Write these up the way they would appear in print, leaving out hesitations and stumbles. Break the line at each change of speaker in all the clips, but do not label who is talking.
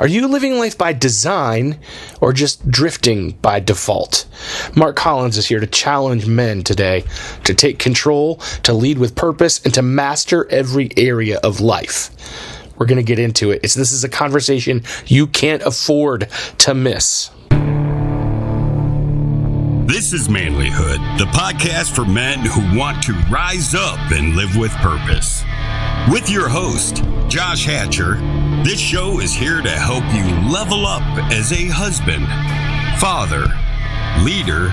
Are you living life by design or just drifting by default? Mark Collins is here to challenge men today to take control, to lead with purpose, and to master every area of life. We're going to get into it. This is a conversation you can't afford to miss.
This is Manlihood, the podcast for men who want to rise up and live with purpose. With your host, Josh Hatcher, this show is here to help you level up as a husband, father, leader,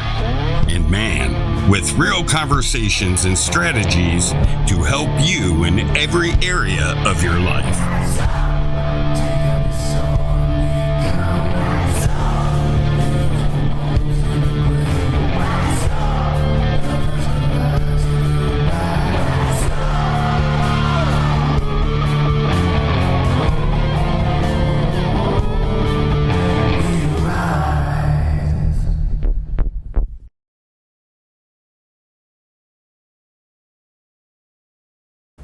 and man, with real conversations and strategies to help you in every area of your life.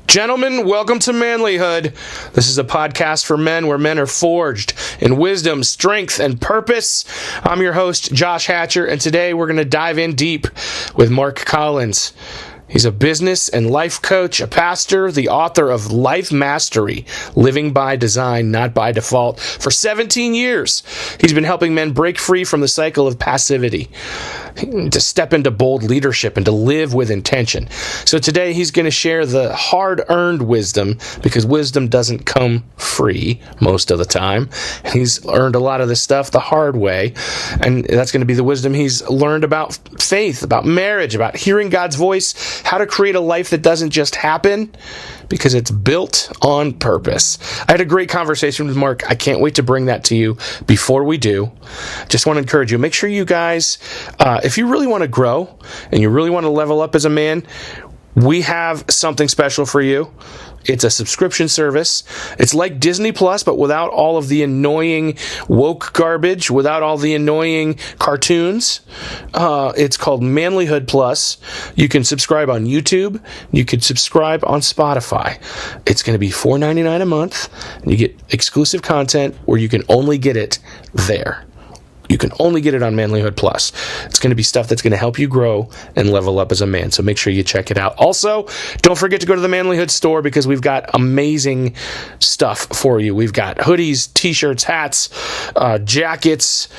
Gentlemen, welcome to Manlihood. This is a podcast for men where men are forged in wisdom, strength, and purpose. I'm your host, Josh Hatcher, and today we're going to dive in deep with Mark Collins. He's a business and life coach, a pastor, the author of Life Mastery, Living by Design, Not by Default. For 17 years, he's been helping men break free from the cycle of passivity, to step into bold leadership and to live with intention. So today he's going to share the hard-earned wisdom, because wisdom doesn't come free most of the time. And he's earned a lot of this stuff the hard way, and that's going to be the wisdom he's learned about faith, about marriage, about hearing God's voice, how to create a life that doesn't just happen because it's built on purpose. I had a great conversation with Mark. I can't wait to bring that to you. Before we do, just want to encourage you, make sure you guys, if you really want to grow and you really want to level up as a man, we have something special for you. It's a subscription service. It's like Disney Plus, but without all of the annoying woke garbage, without all the annoying cartoons. It's called Manlihood Plus. You can subscribe on YouTube. You can subscribe on Spotify. It's going to be $4.99 a month, and you get exclusive content where you can only get it there. You can only get it on Manlihood Plus. It's going to be stuff that's going to help you grow and level up as a man. So make sure you check it out. Also, don't forget to go to the Manlihood store, because we've got amazing stuff for you. We've got hoodies, t-shirts, hats, jackets,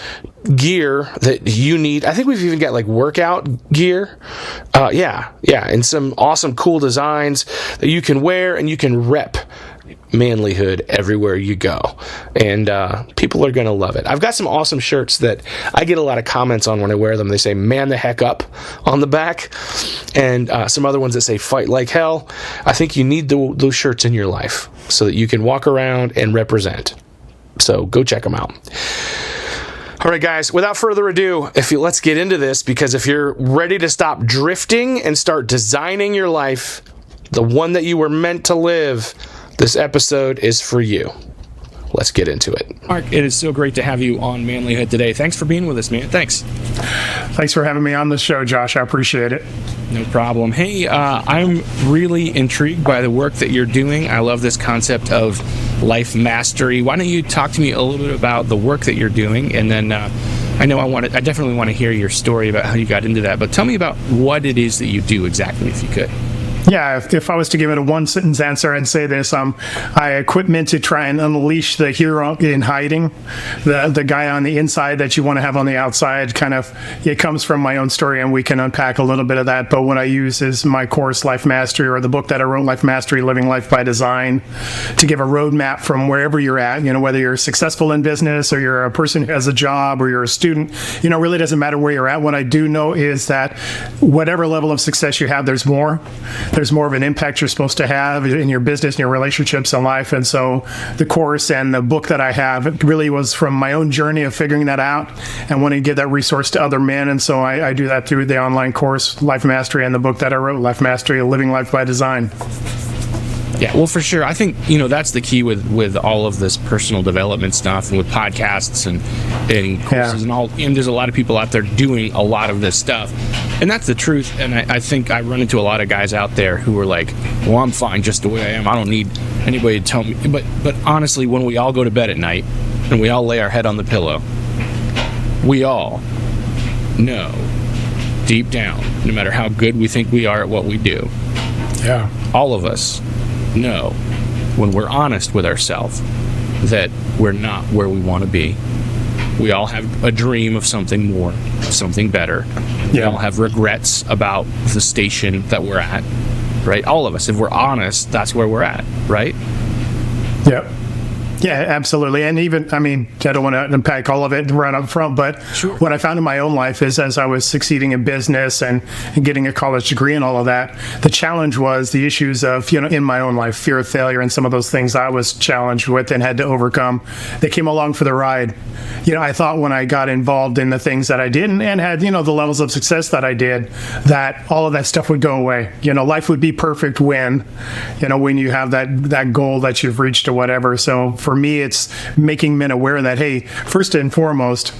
gear that you need. I think we've even got like workout gear. And some awesome, cool designs that you can wear and you can rep Manlihood everywhere you go, and people are going to love it. I've got some awesome shirts that I get a lot of comments on when I wear them. They say "man the heck up" on the back, and some other ones that say "fight like hell." I think you need those shirts in your life so that you can walk around and represent. So go check them out. All right, guys, without further ado, let's get into this, because if you're ready to stop drifting and start designing your life, the one that you were meant to live, this episode is for you. Let's get into it. Mark, it is so great to have you on Manlihood today. Thanks for being with us, man. Thanks.
Thanks for having me on the show, Josh. I appreciate it.
No problem. Hey, I'm really intrigued by the work that you're doing. I love this concept of life mastery. Why don't you talk to me a little bit about the work that you're doing, and then I definitely want to hear your story about how you got into that, but tell me about what it is that you do exactly, if you could.
Yeah, if I was to give it a one-sentence answer, I'd say this. I equip men to try and unleash the hero in hiding, the guy on the inside that you want to have on the outside. Kind of, it comes from my own story, and we can unpack a little bit of that. But what I use is my course, Life Mastery, or the book that I wrote, Life Mastery, Living Life by Design, to give a roadmap from wherever you're at. Whether you're successful in business, or you're a person who has a job, or you're a student, really doesn't matter where you're at. What I do know is that whatever level of success you have, there's more. There's more of an impact you're supposed to have in your business and your relationships in life. And so the course and the book that I have, it really was from my own journey of figuring that out and wanting to give that resource to other men. And so I do that through the online course, Life Mastery, and the book that I wrote, Life Mastery, Living Life by Design.
Yeah, well, for sure. I think, that's the key with all of this personal development stuff, and with podcasts and courses and all. And there's a lot of people out there doing a lot of this stuff. And that's the truth. And I think I run into a lot of guys out there who are like, well, I'm fine just the way I am. I don't need anybody to tell me. But honestly, when we all go to bed at night, and we all lay our head on the pillow, we all know deep down, no matter how good we think we are at what we do, all of us know when we're honest with ourselves that we're not where we want to be. We all have a dream of something more, something better. We all have regrets about the station that we're at, right? All of us, if we're honest, that's where we're at, right?
Yep. Yeah, absolutely. And even, I mean, I don't want to unpack all of it right up front, but what I found in my own life is as I was succeeding in business and getting a college degree and all of that, the challenge was the issues of, in my own life, fear of failure and some of those things I was challenged with and had to overcome. They came along for the ride. I thought when I got involved in the things that I did and had, the levels of success that I did, that all of that stuff would go away. Life would be perfect when you have that goal that you've reached or whatever. So for me, it's making men aware that, hey, first and foremost,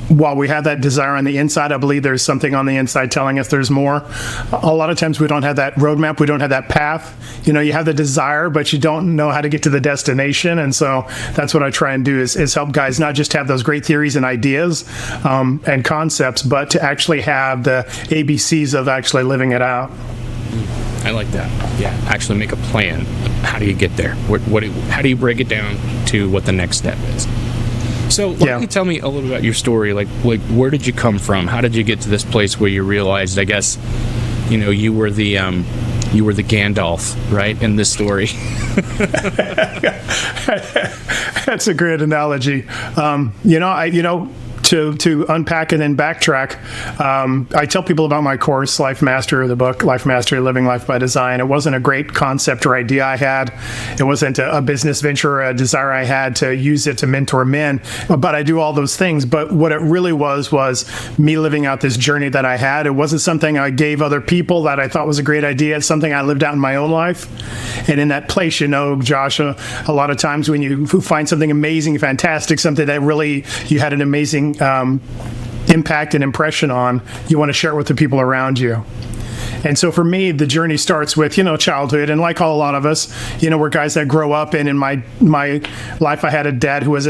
while we have that desire on the inside, I believe there's something on the inside telling us there's more. A lot of times we don't have that roadmap. We don't have that path. You have the desire, but you don't know how to get to the destination. And so that's what I try and do is help guys not just have those great theories and ideas and concepts, but to actually have the ABCs of actually living it out.
I like that. Yeah, actually make a plan. How do you get there? How do you break it down to what the next step is? So why don't you tell me a little about your story? Like where did you come from? How did you get to this place where you realized, I guess, you were the Gandalf, right, in this story?
That's a great analogy. To unpack and then backtrack, I tell people about my course, Life Master, the book, Life Mastery, Living Life by Design. It wasn't a great concept or idea I had. It wasn't a business venture or a desire I had to use it to mentor men, but I do all those things. But what it really was me living out this journey that I had. It wasn't something I gave other people that I thought was a great idea. It's something I lived out in my own life. And in that place, Josh, a lot of times when you find something amazing, fantastic, something that really you had an amazing impact and impression on, you want to share it with the people around you. And so for me, the journey starts with, childhood. And like a lot of us, we're guys that grow up. And in my life, I had a dad who was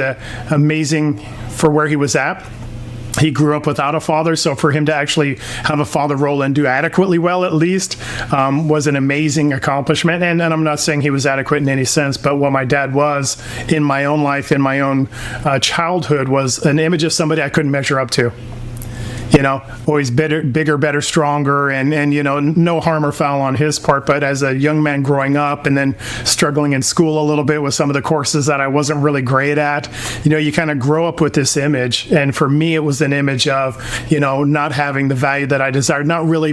amazing for where he was at. He grew up without a father, so for him to actually have a father role and do adequately well, at least, was an amazing accomplishment. And I'm not saying he was adequate in any sense, but what my dad was in my own life, in my own childhood, was an image of somebody I couldn't measure up to. Always bigger, better, stronger, and no harm or foul on his part. But as a young man growing up and then struggling in school a little bit with some of the courses that I wasn't really great at, you kind of grow up with this image. And for me, it was an image of, not having the value that I desired, not really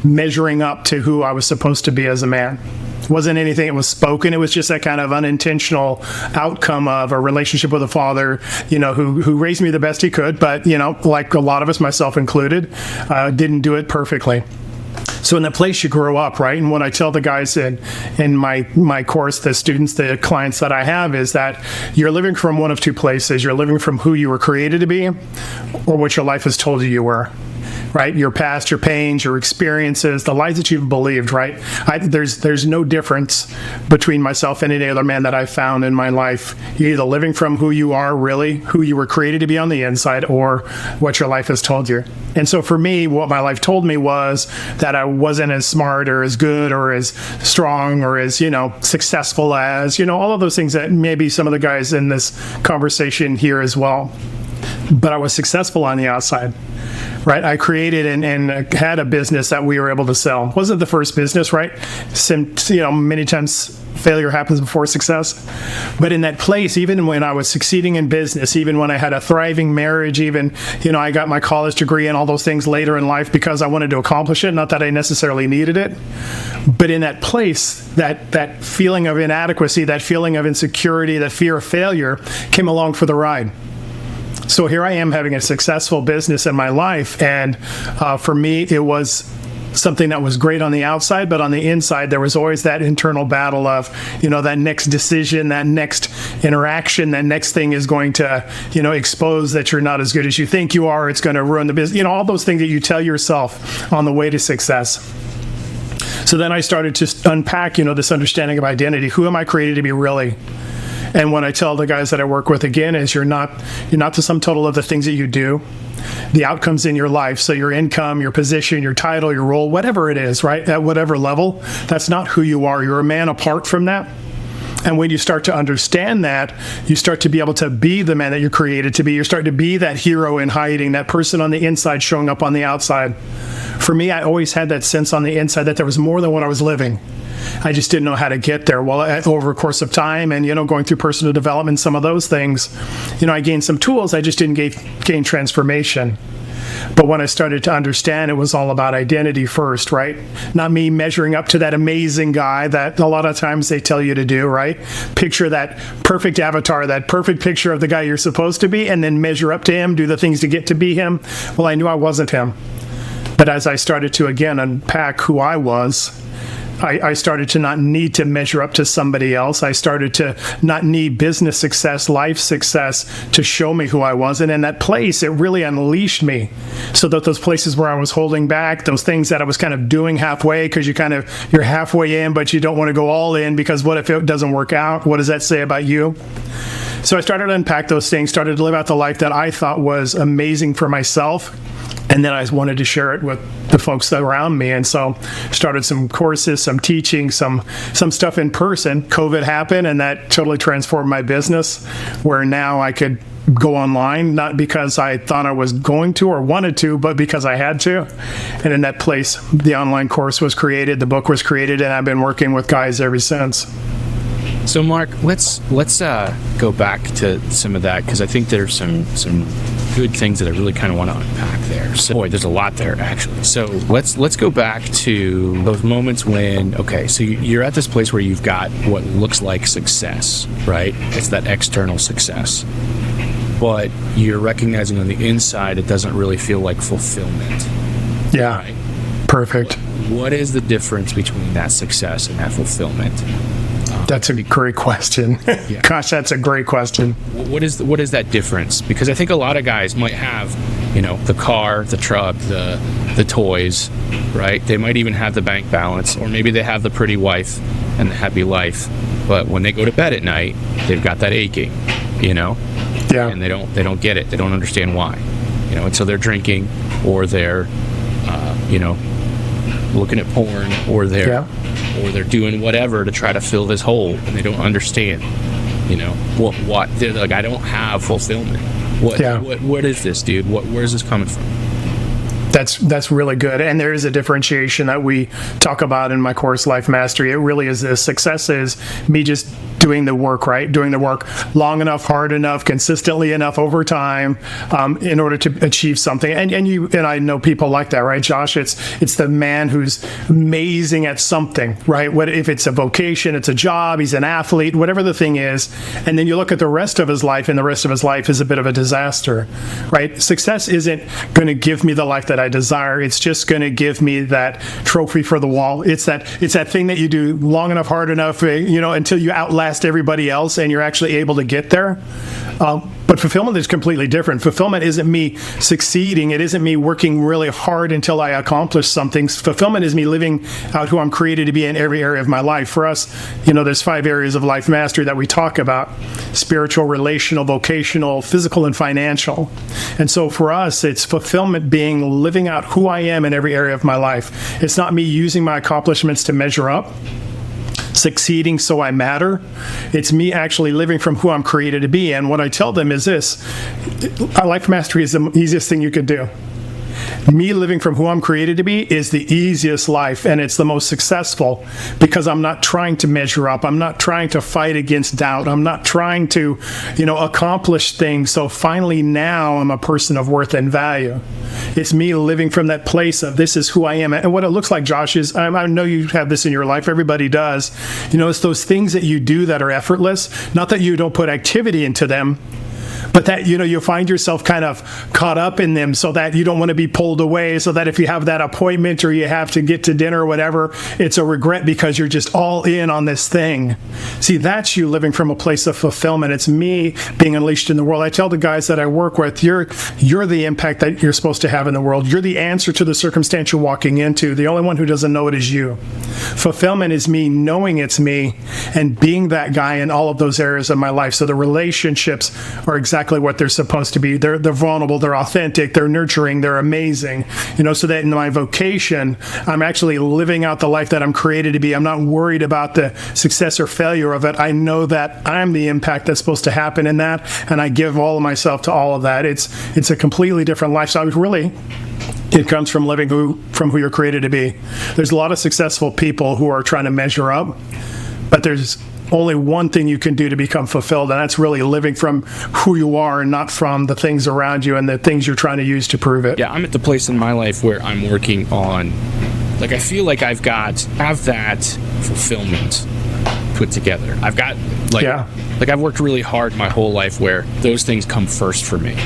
measuring up to who I was supposed to be as a man. It wasn't anything that was spoken. It was just that kind of unintentional outcome of a relationship with a father, who raised me the best he could, but, like a lot of us, myself included, didn't do it perfectly. So in the place you grow up, right? And what I tell the guys in my course, the students, the clients that I have, is that you're living from one of two places. You're living from who you were created to be, or what your life has told you were. Right? Your past, your pains, your experiences, the lies that you've believed, right? There's no difference between myself and any other man that I've found in my life. You're either living from who you are, really, who you were created to be on the inside, or what your life has told you. And so for me, what my life told me was that I wasn't as smart or as good or as strong or as, successful as, all of those things that maybe some of the guys in this conversation hear as well. But I was successful on the outside. Right, I created and had a business that we were able to sell. Wasn't the first business, right? Many times failure happens before success. But in that place, even when I was succeeding in business, even when I had a thriving marriage, even, I got my college degree and all those things later in life because I wanted to accomplish it, not that I necessarily needed it. But in that place, that feeling of inadequacy, that feeling of insecurity, that fear of failure came along for the ride. So here I am having a successful business in my life, and for me, it was something that was great on the outside, but on the inside, there was always that internal battle of, that next decision, that next interaction, that next thing is going to, expose that you're not as good as you think you are. It's going to ruin the business, all those things that you tell yourself on the way to success. So then I started to unpack, this understanding of identity. Who am I created to be really? And what I tell the guys that I work with again is you're not the sum total of the things that you do, the outcomes in your life. So your income, your position, your title, your role, whatever it is, right? At whatever level, that's not who you are. You're a man apart from that. And when you start to understand that, you start to be able to be the man that you're created to be. You're starting to be that hero in hiding, that person on the inside showing up on the outside. For me, I always had that sense on the inside that there was more than what I was living. I just didn't know how to get there. Well, over a course of time and, going through personal development, some of those things, I gained some tools. I just didn't gain transformation. But when I started to understand, it was all about identity first, right? Not me measuring up to that amazing guy that a lot of times they tell you to do, right? Picture that perfect avatar, that perfect picture of the guy you're supposed to be, and then measure up to him, do the things to get to be him. Well, I knew I wasn't him. But as I started to, again, unpack who I was, I started to not need to measure up to somebody else. I started to not need business success, life success to show me who I was. And in that place, it really unleashed me. So that those places where I was holding back, those things that I was kind of doing halfway, because you're halfway in, but you don't want to go all in, because what if it doesn't work out? What does that say about you? So I started to unpack those things, started to live out the life that I thought was amazing for myself. And then I wanted to share it with the folks around me. And so started some courses, some teaching, some stuff in person. COVID happened, and that totally transformed my business, where now I could go online, not because I thought I was going to or wanted to, but because I had to. And in that place, the online course was created, the book was created, and I've been working with guys ever since.
So Mark, let's go back to some of that, because I think there's some good things that I really kind of want to unpack there. So boy, there's a lot there actually. So let's go back to those moments when, okay, so you're at this place where you've got what looks like success, right? It's that external success, but you're recognizing on the inside it doesn't really feel like fulfillment.
Yeah,
right?
Perfect.
What is the difference between that success and that fulfillment?
That's a great question.
Yeah.
Gosh, that's a great question.
What is that difference? Because I think a lot of guys might have, the car, the truck, the toys, right? They might even have the bank balance, or maybe they have the pretty wife and the happy life. But when they go to bed at night, they've got that aching,
Yeah.
And they don't get it. They don't understand why, And so they're drinking, or they're, looking at porn, or they're doing whatever to try to fill this hole, and they don't understand, what they're like. I don't have fulfillment. What is this, dude? Where's this coming from?
That's really good. And there is a differentiation that we talk about in my course, Life Mastery. It really is this. Success is me just doing the work, right? Doing the work long enough, hard enough, consistently enough over time, in order to achieve something. And I know people like that, right, Josh? It's the man who's amazing at something, right? What if it's a vocation, it's a job, he's an athlete, whatever the thing is. And then you look at the rest of his life, and the rest of his life is a bit of a disaster, right? Success isn't going to give me the life that I desire. It's just going to give me that trophy for the wall. It's that thing that you do long enough, hard enough, until you outlast everybody else and you're actually able to get there. But fulfillment is completely different. Fulfillment isn't me succeeding. It isn't me working really hard until I accomplish something. Fulfillment is me living out who I'm created to be in every area of my life. For us, there's 5 areas of life mastery that we talk about: spiritual, relational, vocational, physical, and financial. And so for us, it's fulfillment being living out who I am in every area of my life. It's not me using my accomplishments to measure up, succeeding so I matter. It's me actually living from who I'm created to be. And what I tell them is this: life mastery is the easiest thing you could do. Me living from who I'm created to be is the easiest life, and it's the most successful, because I'm not trying to measure up. I'm not trying to fight against doubt. I'm not trying to, accomplish things. So finally now I'm a person of worth and value. It's me living from that place of this is who I am. And what it looks like, Josh, is I know you have this in your life. Everybody does. It's those things that you do that are effortless. Not that you don't put activity into them, But that, you find yourself kind of caught up in them, so that you don't want to be pulled away, so that if you have that appointment or you have to get to dinner or whatever, it's a regret because you're just all in on this thing. See, that's you living from a place of fulfillment. It's me being unleashed in the world. I tell the guys that I work with, you're the impact that you're supposed to have in the world. You're the answer to the circumstance you're walking into. The only one who doesn't know it is you. Fulfillment is me knowing it's me and being that guy in all of those areas of my life. So the relationships are exactly what they're supposed to be. They're vulnerable, they're authentic, they're nurturing, they're amazing. So that in my vocation, I'm actually living out the life that I'm created to be. I'm not worried about the success or failure of it. I know that I'm the impact that's supposed to happen in that, and I give all of myself to all of that. It's a completely different lifestyle. It comes from living from who you're created to be. There's a lot of successful people who are trying to measure up, but there's only one thing you can do to become fulfilled, and that's really living from who you are and not from the things around you and the things you're trying to use to prove it.
Yeah, I'm at the place in my life where I'm working on, I feel like have that fulfillment put together. I've got, I've worked really hard my whole life where those things come first for me.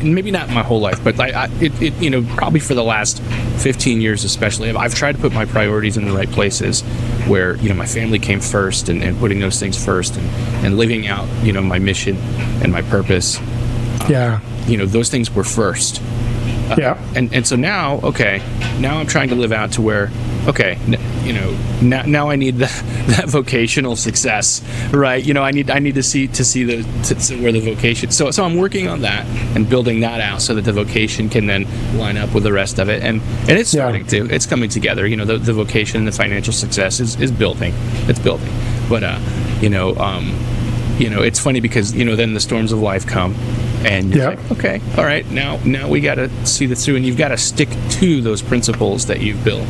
Maybe not my whole life, but probably for the last 15 years especially, I've tried to put my priorities in the right places where, my family came first and putting those things first and living out, my mission and my purpose. Those things were first. And so now I'm trying to live out to where, now I need that vocational success, right? I need to see where the vocation. So I'm working on that and building that out so that the vocation can then line up with the rest of it, and it's starting to. It's coming together. The vocation and the financial success is building. It's building, but it's funny because then the storms of life come. And you're like, okay, all right, now we got to see this through, and you've got to stick to those principles that you've built,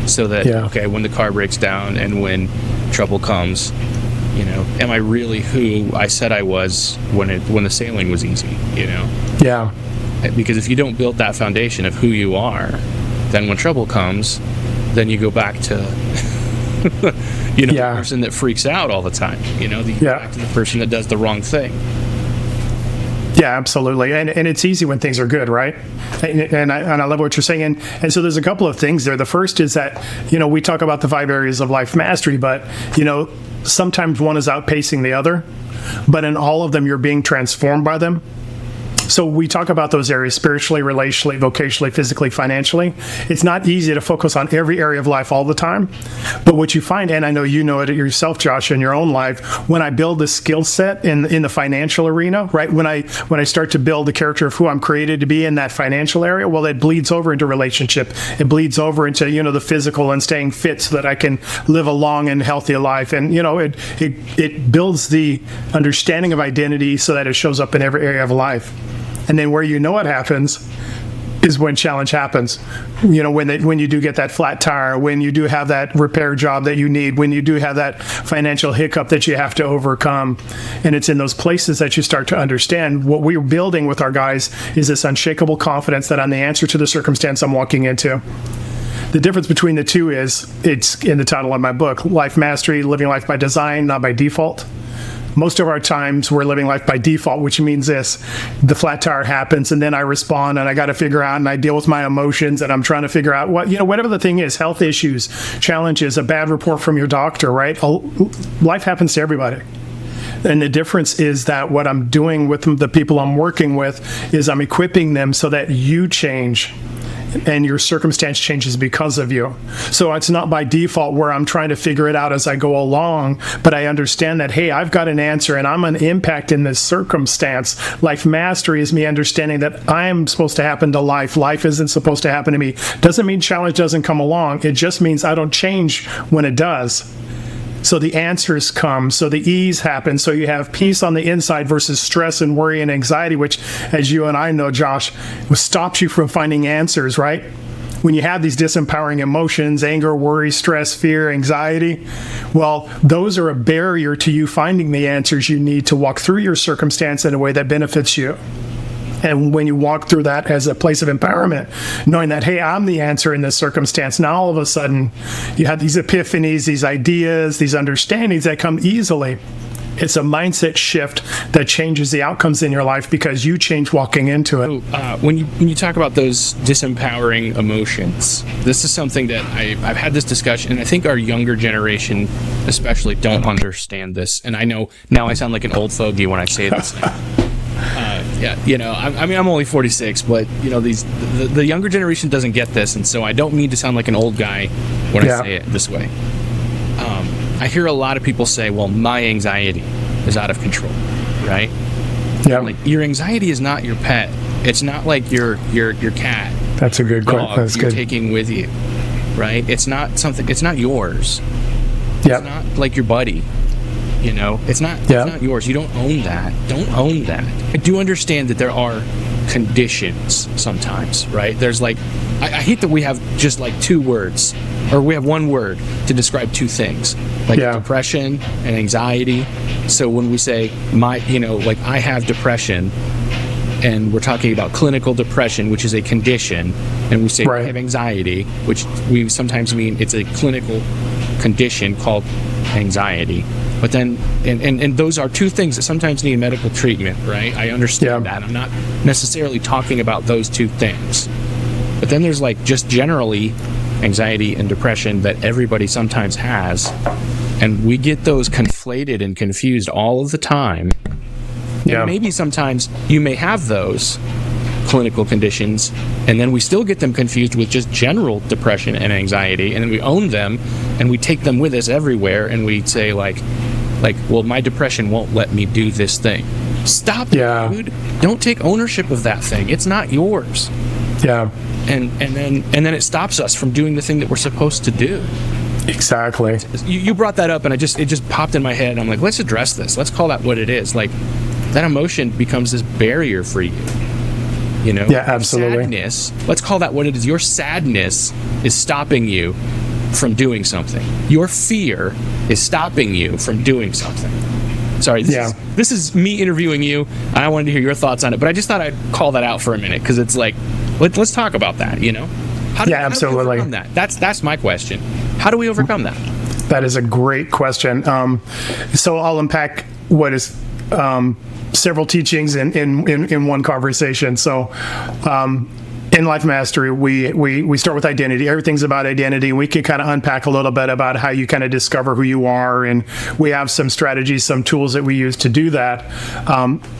so that when the car breaks down and when trouble comes, am I really who I said I was when the sailing was easy? Because if you don't build that foundation of who you are, then when trouble comes, then you go back to the person that freaks out all the time. Back to the person that does the wrong thing.
Yeah, absolutely. And it's easy when things are good, right? And I love what you're saying. And so there's a couple of things there. The first is that, we talk about the 5 areas of life mastery, but, sometimes one is outpacing the other. But in all of them, you're being transformed by them. So we talk about those areas spiritually, relationally, vocationally, physically, financially. It's not easy to focus on every area of life all the time. But what you find, and I know you know it yourself, Josh, in your own life, when I build the skill set in the financial arena, right? When I start to build the character of who I'm created to be in that financial area, well, it bleeds over into relationship. It bleeds over into, the physical and staying fit so that I can live a long and healthy life. And, it builds the understanding of identity so that it shows up in every area of life. And then where it happens is when challenge happens. When you do get that flat tire, when you do have that repair job that you need, when you do have that financial hiccup that you have to overcome. And it's in those places that you start to understand what we're building with our guys is this unshakable confidence that I'm the answer to the circumstance I'm walking into. The difference between the two is, it's in the title of my book, Life Mastery, Living Life by Design, Not by Default. Most of our times we're living life by default, which means this: the flat tire happens and then I respond and I got to figure out and I deal with my emotions and I'm trying to figure out whatever the thing is, health issues, challenges, a bad report from your doctor, right? Life happens to everybody. And the difference is that what I'm doing with the people I'm working with is I'm equipping them so that you change and your circumstance changes because of you. So it's not by default where I'm trying to figure it out as I go along, but I understand that, hey, I've got an answer and I'm an impact in this circumstance. Life mastery is me understanding that I'm supposed to happen to life. Life isn't supposed to happen to me. Doesn't mean challenge doesn't come along. It just means I don't change when it does. So the answers come, so the ease happens, so you have peace on the inside versus stress and worry and anxiety, which, as you and I know, Josh, stops you from finding answers, right? When you have these disempowering emotions, anger, worry, stress, fear, anxiety, well, those are a barrier to you finding the answers you need to walk through your circumstance in a way that benefits you. And when you walk through that as a place of empowerment, knowing that, hey, I'm the answer in this circumstance, now all of a sudden you have these epiphanies, these ideas, these understandings that come easily. It's a mindset shift that changes the outcomes in your life because you change walking into it.
When you talk about those disempowering emotions, this is something that I've had this discussion, and I think our younger generation especially don't understand this. And I know now I sound like an old fogey when I say this. I'm only 46, but the younger generation doesn't get this, and so I don't mean to sound like an old guy when I say it this way. I hear a lot of people say, well, my anxiety is out of control, right?
Yeah.
Like, your anxiety is not your pet. It's not like your cat.
That's a good
dog
That's
you're
good.
taking with you, right? It's not yours.
Yeah.
It's not like your buddy. It's not yours. You don't own that. Don't own that. I do understand that there are conditions sometimes, right? There's like, I hate that we have just like two words, or we have one word to describe two things, like depression and anxiety. So when we say I have depression, and we're talking about clinical depression, which is a condition, and we say I have anxiety, which we sometimes mean it's a clinical condition called anxiety. But then, and those are two things that sometimes need medical treatment, right? I understand that. I'm not necessarily talking about those two things. But then there's like just generally anxiety and depression that everybody sometimes has. And we get those conflated and confused all of the time. And maybe sometimes you may have those clinical conditions, and then we still get them confused with just general depression and anxiety, and then we own them and we take them with us everywhere, and we say well, my depression won't let me do this thing. Stop it, dude. Don't take ownership of that thing. It's not yours.
Yeah.
And then it stops us from doing the thing that we're supposed to do.
Exactly.
You brought that up, and it just popped in my head. I'm like, let's address this. Let's call that what it is. Like, that emotion becomes this barrier for you.
Yeah, absolutely.
Sadness, let's call that what it is. Your sadness is stopping you from doing something. Your fear is stopping you from doing something. Sorry, this is me interviewing you, and I wanted to hear your thoughts on it, but I just thought I'd call that out for a minute, because it's like, let's talk about that, How do we overcome that? That's my question. How do we overcome that?
That is a great question. So I'll unpack what is several teachings in one conversation. So in Life Mastery, we start with identity. Everything's about identity. We can kind of unpack a little bit about how you kind of discover who you are, and we have some strategies, some tools that we use to do that.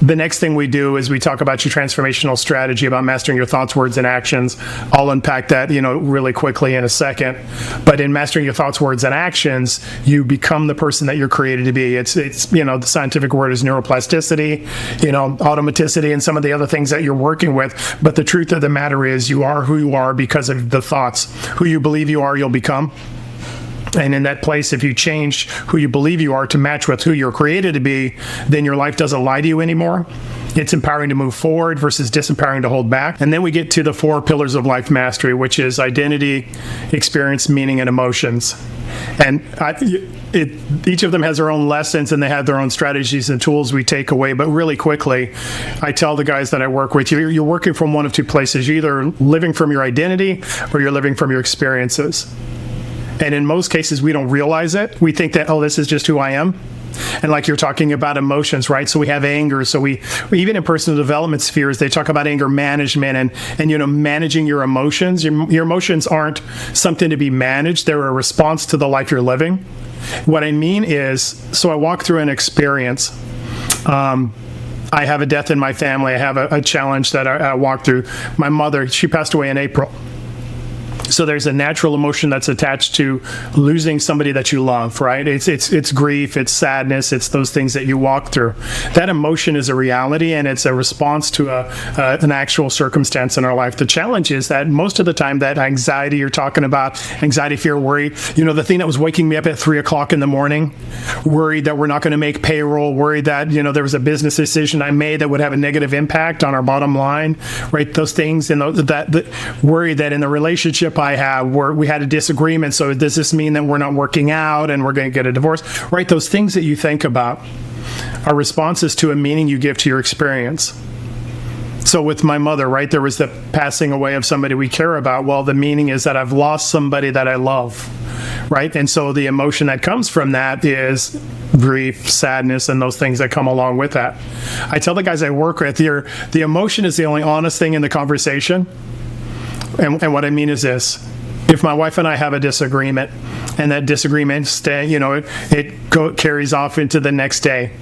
The next thing we do is we talk about your transformational strategy, about mastering your thoughts, words, and actions. I'll unpack that, really quickly in a second. But in mastering your thoughts, words, and actions, you become the person that you're created to be. It's the scientific word is neuroplasticity, automaticity, and some of the other things that you're working with. But the truth of the matter is, you are who you are because of the thoughts. Who you believe you are, you'll become. And in that place, if you change who you believe you are to match with who you're created to be, then your life doesn't lie to you anymore. It's empowering to move forward versus disempowering to hold back. And then we get to the 4 pillars of life mastery, which is identity, experience, meaning, and emotions. And each of them has their own lessons, and they have their own strategies and tools we take away. But really quickly, I tell the guys that I work with, you're working from one of two places. You're either living from your identity or you're living from your experiences. And in most cases, we don't realize it. We think that, this is just who I am. And like you're talking about emotions, right? So we have anger. So we even in personal development spheres, they talk about anger management and managing your emotions. Your emotions aren't something to be managed. They're a response to the life you're living. What I mean is, so I walk through an experience. I have a death in my family. I have a challenge that I walk through. My mother, she passed away in April. So there's a natural emotion that's attached to losing somebody that you love, right? It's grief, it's sadness, it's those things that you walk through. That emotion is a reality, and it's a response to an actual circumstance in our life. The challenge is that most of the time, that anxiety you're talking about, anxiety, fear, worry, the thing that was waking me up at 3 o'clock in the morning, worried that we're not going to make payroll, worried that there was a business decision I made that would have a negative impact on our bottom line, right? Those things, and that worry that in the relationship I have, where we had a disagreement, so does this mean that we're not working out and we're going to get a divorce, right? Those things that you think about are responses to a meaning you give to your experience. So with my mother, right, there was the passing away of somebody we care about. Well, the meaning is that I've lost somebody that I love, right? And so the emotion that comes from that is grief, sadness, and those things that come along with that. I tell the guys I work with, the emotion is the only honest thing in the conversation. And what I mean is this: if my wife and I have a disagreement, and that disagreement carries off into the next day,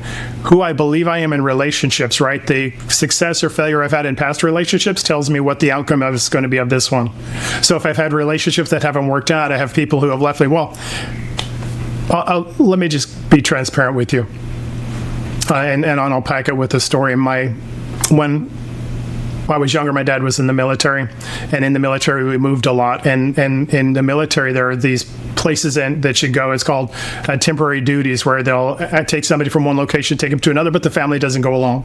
who I believe I am in relationships, right? The success or failure I've had in past relationships tells me what the outcome of is going to be of this one. So if I've had relationships that haven't worked out, I have people who have left me. Well, let me just be transparent with you, and I'll pack it with a story. When I was younger, my dad was in the military, and in the military we moved a lot. And in the military, there are these places that you go. It's called temporary duties, where they'll take somebody from one location, take them to another, but the family doesn't go along.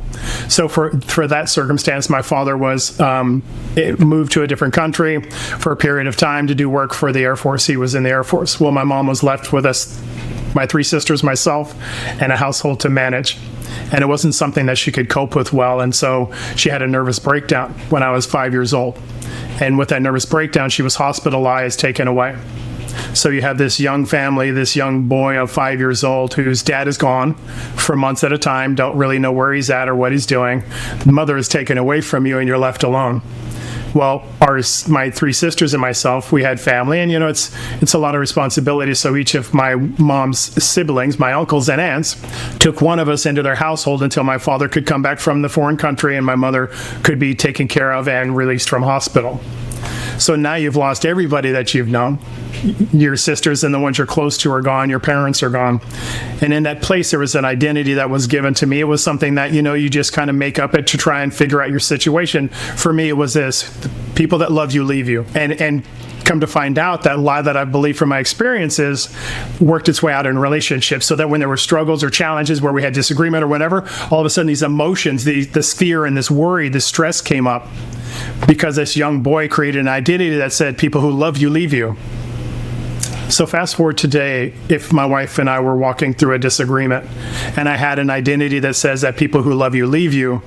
So for that circumstance, my father was moved to a different country for a period of time to do work for the Air Force. He was in the Air Force. Well, my mom was left with us, my 3 sisters, myself, and a household to manage. And it wasn't something that she could cope with well. And so she had a nervous breakdown when I was 5 years old. And with that nervous breakdown, she was hospitalized, taken away. So you have this young family, this young boy of 5 years old whose dad is gone for months at a time, don't really know where he's at or what he's doing. The mother is taken away from you and you're left alone. Well, my 3 sisters and myself, we had family, and it's a lot of responsibility. So each of my mom's siblings, my uncles and aunts, took one of us into their household until my father could come back from the foreign country and my mother could be taken care of and released from hospital. So now you've lost everybody that you've known. Your sisters and the ones you're close to are gone. Your parents are gone. And in that place, there was an identity that was given to me. It was something that, you just kind of make up it to try and figure out your situation. For me, it was this: the people that love you leave you. And come to find out, that lie that I believe from my experiences worked its way out in relationships, so that when there were struggles or challenges where we had disagreement or whatever, all of a sudden these emotions, this fear and this worry, this stress came up because this young boy created an identity that said people who love you leave you. So fast forward today, if my wife and I were walking through a disagreement and I had an identity that says that people who love you leave you,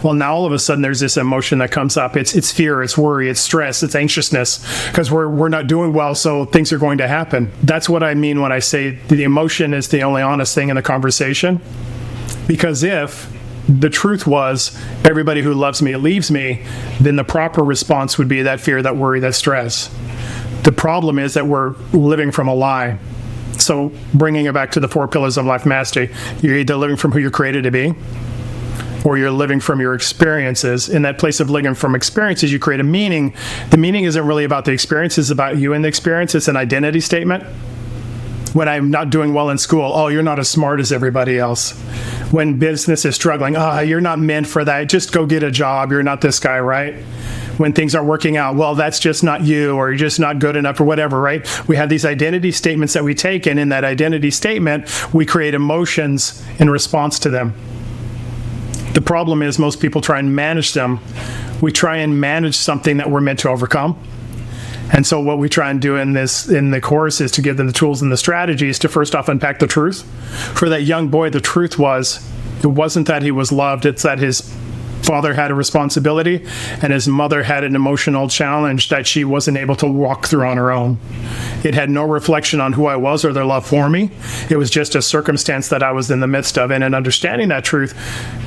well, now all of a sudden there's this emotion that comes up. It's fear, it's worry, it's stress, it's anxiousness, because we're not doing well, so things are going to happen. That's what I mean when I say the emotion is the only honest thing in the conversation. Because if the truth was everybody who loves me leaves me, then the proper response would be that fear, that worry, that stress. The problem is that we're living from a lie. So bringing it back to the 4 pillars of life mastery, you're either living from who you're created to be, or you're living from your experiences. In that place of living from experiences, you create a meaning. The meaning isn't really about the experience, it's about you and the experience. It's an identity statement. When I'm not doing well in school, oh, you're not as smart as everybody else. When business is struggling, you're not meant for that. Just go get a job. You're not this guy, right? When things aren't working out, well, that's just not you, or you're just not good enough, or whatever, right? We have these identity statements that we take, and in that identity statement, we create emotions in response to them. The problem is most people try and manage them. We try and manage something that we're meant to overcome. And so what we try and do in the course is to give them the tools and the strategies to first off unpack the truth. For that young boy, the truth was, it wasn't that he was loved, it's that his father had a responsibility and his mother had an emotional challenge that she wasn't able to walk through on her own. It had no reflection on who I was or their love for me. It was just a circumstance that I was in the midst of. And in understanding that truth,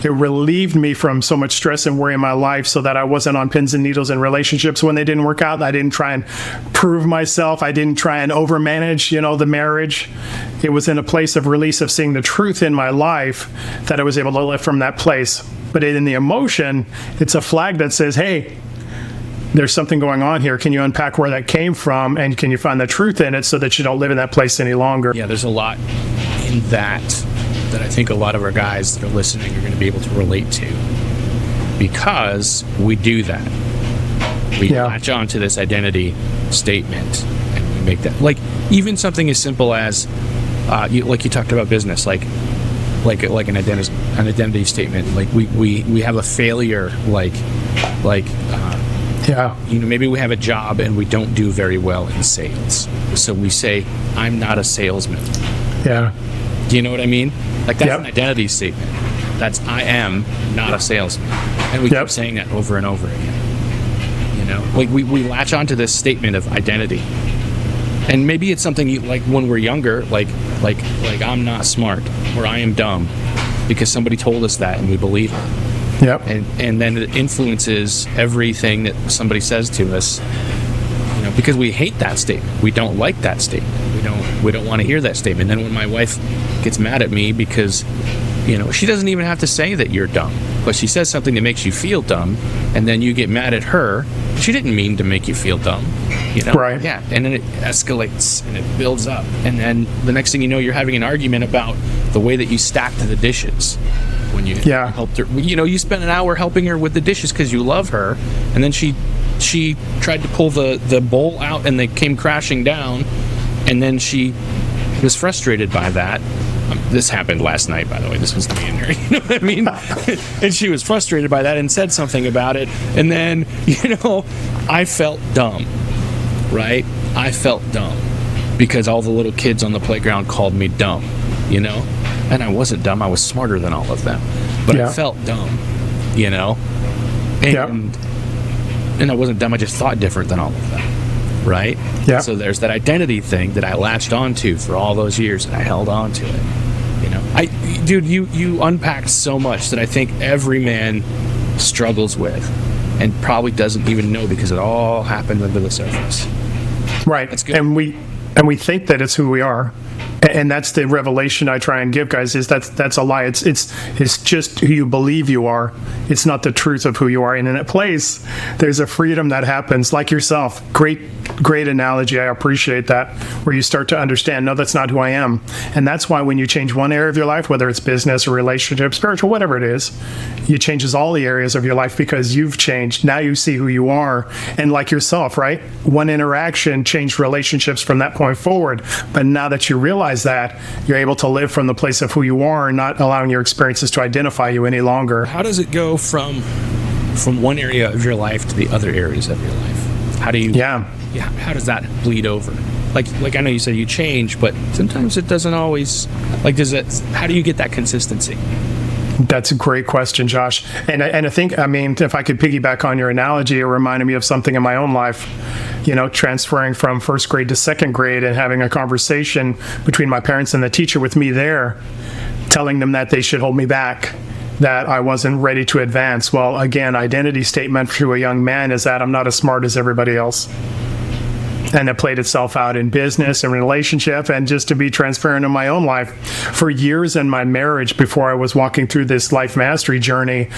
it relieved me from so much stress and worry in my life, so that I wasn't on pins and needles in relationships when they didn't work out. I didn't try and prove myself. I didn't try and overmanage, the marriage. It was in a place of release, of seeing the truth in my life, that I was able to live from that place. But in the emotion, it's a flag that says, hey, there's something going on here. Can you unpack where that came from, and can you find the truth in it so that you don't live in that place any longer?
Yeah, there's a lot in that I think a lot of our guys that are listening are going to be able to relate to, because we do that. We latch on to this identity statement and we make that, like, even something as simple as you talked about business, like an identity statement. Like we have a failure, maybe we have a job and we don't do very well in sales, so we say, I'm not a salesman.
Yeah.
Do you know what I mean? Like, that's an identity statement. That's, I am not a salesman. And we keep saying that over and over again. Like we latch onto this statement of identity. And maybe it's something you, like when we're younger, like I'm not smart or I am dumb, because somebody told us that and we believe it.
Yep.
And then it influences everything that somebody says to us, because we hate that statement. We don't like that statement. We don't want to hear that statement. Then when my wife gets mad at me because, she doesn't even have to say that you're dumb, but she says something that makes you feel dumb, and then you get mad at her. She didn't mean to make you feel dumb,
Right.
Yeah, and then it escalates and it builds up, and then the next thing you know, you're having an argument about the way that you stacked the dishes when you helped her. You spent an hour helping her with the dishes because you love her, and then she tried to pull the bowl out and they came crashing down, and then she was frustrated by that. This happened last night, by the way. This was me and her. You know what I mean? And she was frustrated by that and said something about it. And then, I felt dumb, right? I felt dumb because all the little kids on the playground called me dumb, And I wasn't dumb. I was smarter than all of them. But I felt dumb, And I wasn't dumb. I just thought different than all of them, right?
Yeah.
So there's that identity thing that I latched onto for all those years, and I held on to it. Dude, you unpacked so much that I think every man struggles with, and probably doesn't even know because it all happened under the surface.
Right.
That's good.
And we think that it's who we are. And that's the revelation I try and give guys, is that's a lie. It's just who you believe you are. It's not the truth of who you are. And in that place, there's a freedom that happens, like yourself. Great analogy. I appreciate that, where you start to understand, no, that's not who I am. And that's why when you change one area of your life, whether it's business or relationship, spiritual, whatever it is, it changes all the areas of your life because you've changed. Now you see who you are. And like yourself, right? One interaction changed relationships from that point forward. But now that you realize that, you're able to live from the place of who you are and not allowing your experiences to identify you any longer.
How does it go from one area of your life to the other areas of your life? How do you? Yeah. How does that bleed over? Like I know you said you change, but sometimes it doesn't always. How do you get that consistency?
That's a great question, Josh. And I think, if I could piggyback on your analogy, it reminded me of something in my own life. Transferring from first grade to second grade and having a conversation between my parents and the teacher with me there, telling them that they should hold me back, that I wasn't ready to advance. Well, again, identity statement to a young man is that I'm not as smart as everybody else. And it played itself out in business and relationship, and just to be transparent in my own life. For years in my marriage, before I was walking through this life mastery journey,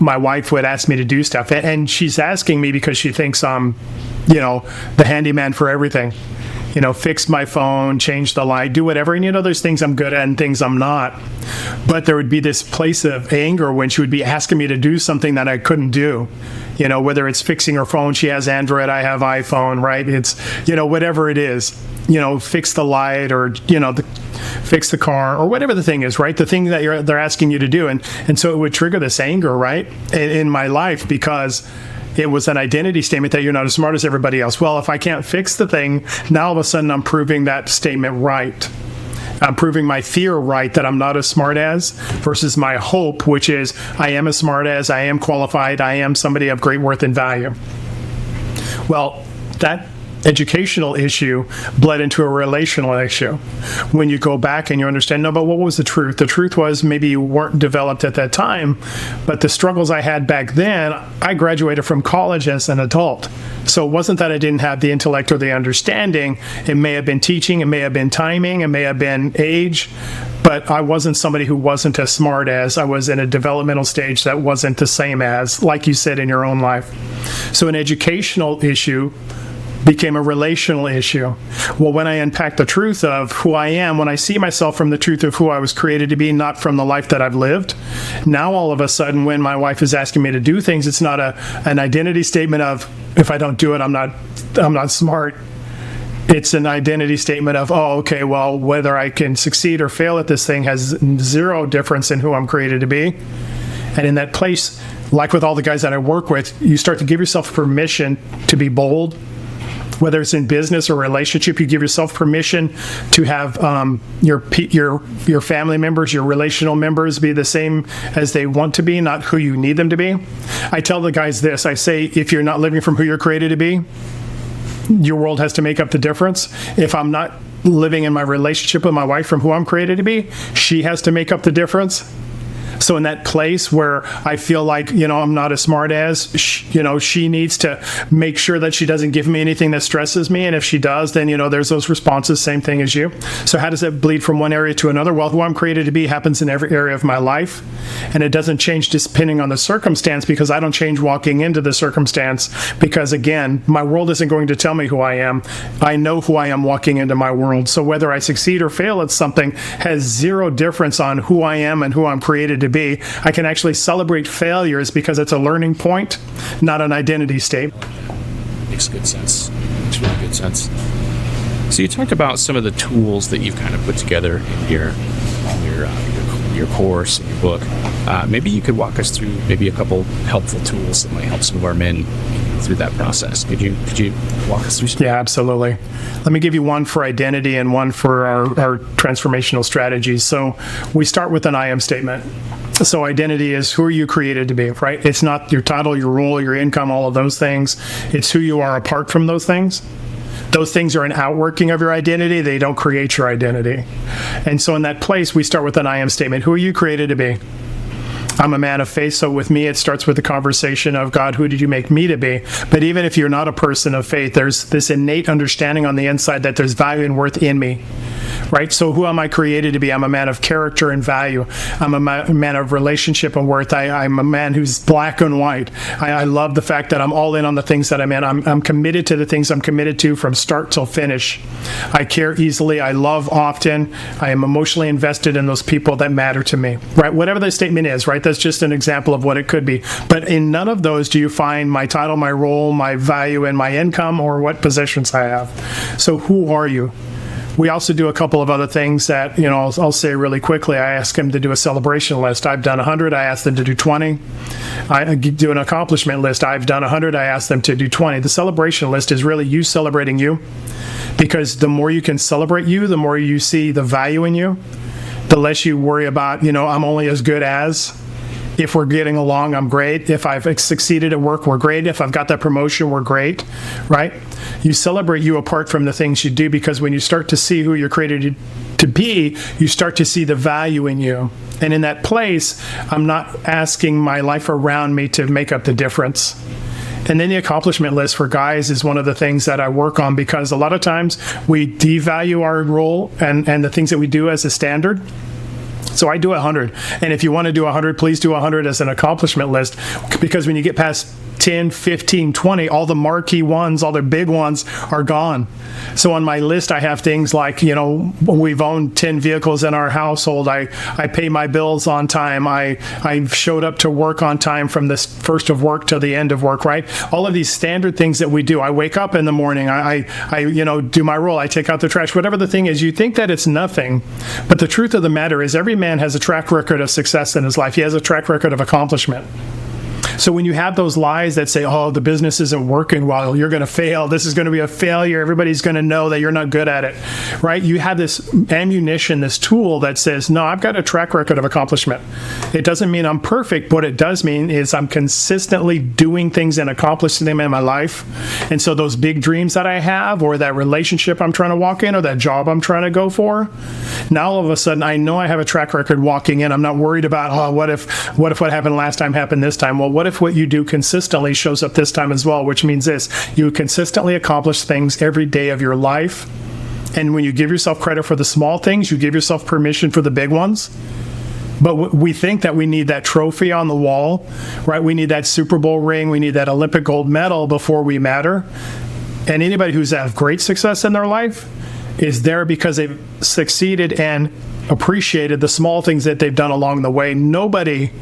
my wife would ask me to do stuff. And she's asking me because she thinks I'm, the handyman for everything. Fix my phone, change the light, do whatever. And there's things I'm good at and things I'm not. But there would be this place of anger when she would be asking me to do something that I couldn't do. Whether it's fixing her phone, she has Android, I have iPhone, right? It's, whatever it is, fix the light or, fix the car or whatever the thing is, right? The thing that they're asking you to do. And so it would trigger this anger, right? In my life, because it was an identity statement that you're not as smart as everybody else. Well, if I can't fix the thing, now all of a sudden I'm proving that statement right. I'm proving my fear right, that I'm not as smart as, versus my hope, which is I am as smart as, I am qualified, I am somebody of great worth and value. Well, that educational issue bled into a relational issue. When you go back and you understand, no, but what was the truth? The truth was maybe you weren't developed at that time, but the struggles I had back then, I graduated from college as an adult. So it wasn't that I didn't have the intellect or the understanding. It may have been teaching, it may have been timing, it may have been age, but I wasn't somebody who wasn't as smart as. I was in a developmental stage that wasn't the same as, like you said in your own life. So an educational issue became a relational issue. Well, when I unpack the truth of who I am, when I see myself from the truth of who I was created to be, not from the life that I've lived, now all of a sudden when my wife is asking me to do things, it's not an identity statement of, if I don't do it, I'm not smart. It's an identity statement of, oh, okay, well, whether I can succeed or fail at this thing has zero difference in who I'm created to be. And in that place, like with all the guys that I work with, you start to give yourself permission to be bold. Whether it's in business or relationship, you give yourself permission to have your family members, your relational members be the same as they want to be, not who you need them to be. I tell the guys this, I say, if you're not living from who you're created to be, your world has to make up the difference. If I'm not living in my relationship with my wife from who I'm created to be, she has to make up the difference. So in that place where I feel like, I'm not as smart as, she needs to make sure that she doesn't give me anything that stresses me. And if she does, then, there's those responses, same thing as you. So how does it bleed from one area to another? Well, who I'm created to be happens in every area of my life. And it doesn't change depending on the circumstance, because I don't change walking into the circumstance. Because again, my world isn't going to tell me who I am. I know who I am walking into my world. So whether I succeed or fail at something has zero difference on who I am and who I'm created to be. I can actually celebrate failures because it's a learning point, not an identity state.
Makes good sense. Makes really good sense. So you talked about some of the tools that you've kind of put together in your course, in your book. Maybe you could walk us through maybe a couple helpful tools that might help some of our men through that process. Could you walk us through some?
Yeah, absolutely. Let me give you one for identity and one for our transformational strategies. So we start with an I am statement. So identity is who are you created to be, right? It's not your title, your role, your income, all of those things. It's who you are apart from those things. Those things are an outworking of your identity. They don't create your identity. And so in that place, we start with an I am statement. Who are you created to be? I'm a man of faith, so with me it starts with the conversation of, God, who did you make me to be? But even if you're not a person of faith, there's this innate understanding on the inside that there's value and worth in me, right? So who am I created to be? I'm a man of character and value. I'm a man of relationship and worth. I'm a man who's black and white. I love the fact that I'm all in on the things that I'm in. I'm committed to the things I'm committed to from start till finish. I care easily. I love often. I am emotionally invested in those people that matter to me, right? Whatever the statement is, right? That's just an example of what it could be. But in none of those do you find my title, my role, my value, and my income, or what possessions I have. So who are you? We also do a couple of other things that, I'll say really quickly. I ask them to do a celebration list. I've done 100. I ask them to do 20. I do an accomplishment list. I've done 100. I ask them to do 20. The celebration list is really you celebrating you, because the more you can celebrate you, the more you see the value in you, the less you worry about, I'm only as good as. If we're getting along, I'm great. If I've succeeded at work, we're great. If I've got that promotion, we're great, right? You celebrate you apart from the things you do, because when you start to see who you're created to be, you start to see the value in you. And in that place, I'm not asking my life around me to make up the difference. And then the accomplishment list for guys is one of the things that I work on, because a lot of times we devalue our role and the things that we do as a standard. So I do 100. And if you want to do 100, please do 100 as an accomplishment list, because when you get past 10, 15, 20, all the marquee ones, all the big ones are gone. So on my list, I have things like, we've owned 10 vehicles in our household. I pay my bills on time. I showed up to work on time from the first of work to the end of work, right? All of these standard things that we do. I wake up in the morning. I do my role. I take out the trash. Whatever the thing is, you think that it's nothing. But the truth of the matter is, every man has a track record of success in his life. He has a track record of accomplishment. So when you have those lies that say, the business isn't working well, you're going to fail, this is going to be a failure, everybody's going to know that you're not good at it, right? You have this ammunition, this tool that says, no, I've got a track record of accomplishment. It doesn't mean I'm perfect. What it does mean is I'm consistently doing things and accomplishing them in my life. And so those big dreams that I have, or that relationship I'm trying to walk in, or that job I'm trying to go for, now all of a sudden I know I have a track record walking in. I'm not worried about, what if what happened last time happened this time? Well, what if what you do consistently shows up this time as well, which means this: you consistently accomplish things every day of your life. And when you give yourself credit for the small things, you give yourself permission for the big ones. But we think that we need that trophy on the wall, right? We need that Super Bowl ring. We need that Olympic gold medal before we matter. And anybody who's had great success in their life is there because they've succeeded and appreciated the small things that they've done along the way. Nobody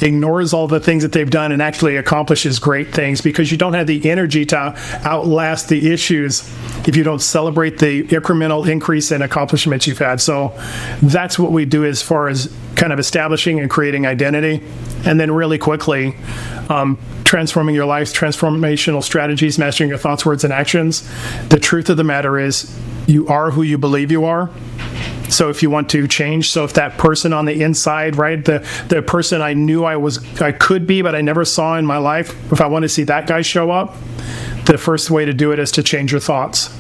ignores all the things that they've done and actually accomplishes great things, because you don't have the energy to outlast the issues if you don't celebrate the incremental increase in accomplishments you've had. So that's what we do as far as kind of establishing and creating identity. And then really quickly, transforming your life, transformational strategies, mastering your thoughts, words, and actions. The truth of the matter is, you are who you believe you are. So if you want to change, so if that person on the inside, right, the person I knew I could be, but I never saw in my life, if I want to see that guy show up, the first way to do it is to change your thoughts.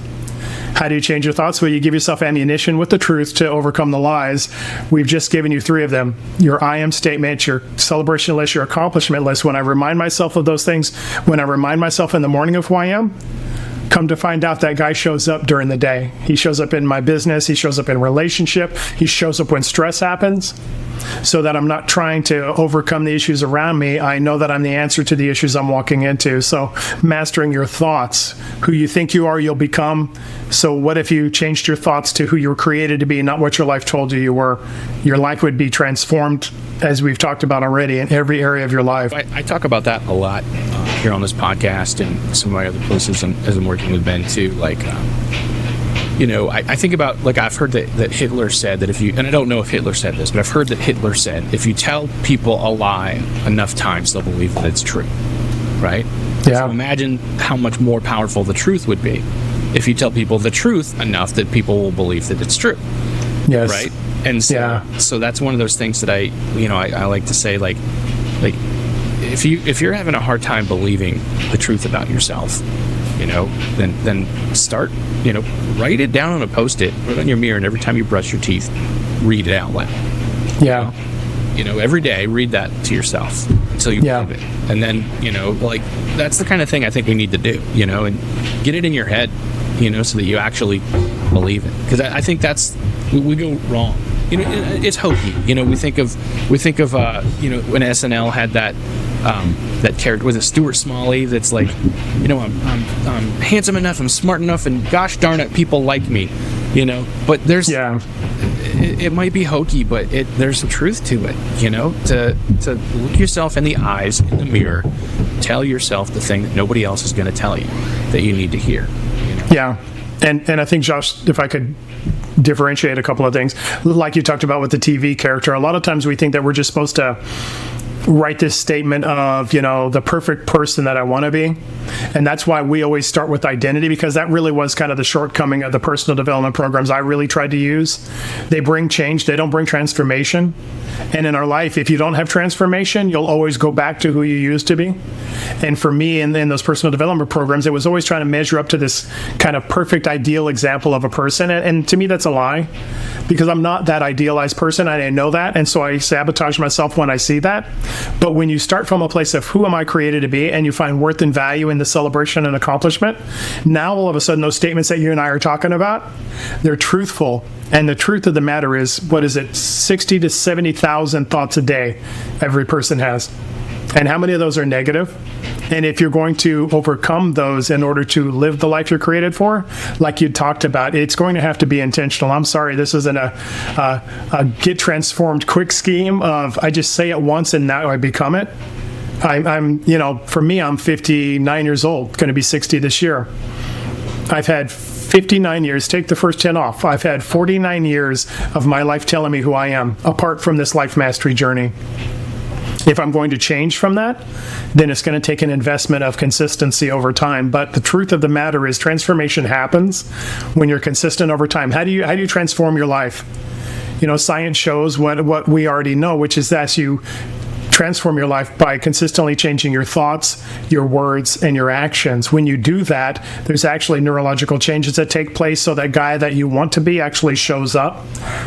How do you change your thoughts? Well, you give yourself ammunition with the truth to overcome the lies. We've just given you 3 of them. Your I am statement, your celebration list, your accomplishment list. When I remind myself of those things, when I remind myself in the morning of who I am, come to find out that guy shows up during the day. He shows up in my business. He shows up in relationship. He shows up when stress happens. So that I'm not trying to overcome the issues around me. I know that I'm the answer to the issues I'm walking into. So mastering your thoughts, who you think you are, you'll become. So what if you changed your thoughts to who you were created to be, not what your life told you you were? Your life would be transformed, as we've talked about already, in every area of your life.
I talk about that a lot here on this podcast and some of my other places, and as I'm working with Ben too. Like, I think about, like, I've heard that Hitler said that if you, and I don't know if Hitler said this, but I've heard that Hitler said, if you tell people a lie enough times, they'll believe that it's true, right?
Yeah.
So imagine how much more powerful the truth would be if you tell people the truth enough that people will believe that it's true.
Yes.
Right? And so that's one of those things that I like to say, like if you're having a hard time believing the truth about yourself, then start, write it down on a Post-it, put it on your mirror, and every time you brush your teeth, read it out loud.
Yeah.
Every day, read that to yourself until you believe it. And then, that's the kind of thing I think we need to do, and get it in your head, so that you actually believe it. Because I think we go wrong. It's hokey. We think of when SNL had that character, was it Stuart Smalley, that's like, I'm handsome enough, I'm smart enough, and gosh darn it, people like me, but there's it might be hokey, but there's some truth to it, to look yourself in the eyes, in the mirror, tell yourself the thing that nobody else is going to tell you that you need to hear.
Yeah. And I think, Josh, if I could differentiate a couple of things, like you talked about with the TV character, a lot of times we think that we're just supposed to write this statement of, the perfect person that I want to be. And that's why we always start with identity, because that really was kind of the shortcoming of the personal development programs I really tried to use. They bring change. They don't bring transformation. And in our life, if you don't have transformation, you'll always go back to who you used to be. And for me, in those personal development programs, it was always trying to measure up to this kind of perfect, ideal example of a person. And to me, that's a lie, because I'm not that idealized person. I know that. And so I sabotage myself when I see that. But when you start from a place of who am I created to be, and you find worth and value in the celebration and accomplishment, now all of a sudden those statements that you and I are talking about, they're truthful. And the truth of the matter is, 60 to 70,000 thoughts a day every person has. And how many of those are negative? And if you're going to overcome those in order to live the life you're created for, like you talked about, it's going to have to be intentional. I'm sorry, this isn't a get transformed quick scheme of I just say it once and now I become it. For me, I'm 59 years old, going to be 60 this year. I've had 59 years, take the first 10 off. I've had 49 years of my life telling me who I am, apart from this life mastery journey. If I'm going to change from that, then it's going to take an investment of consistency over time. But the truth of the matter is, transformation happens when you're consistent over time. How do you transform your life? Science shows what we already know, which is that you transform your life by consistently changing your thoughts, your words, and your actions. When you do that, there's actually neurological changes that take place, so that guy that you want to be actually shows up.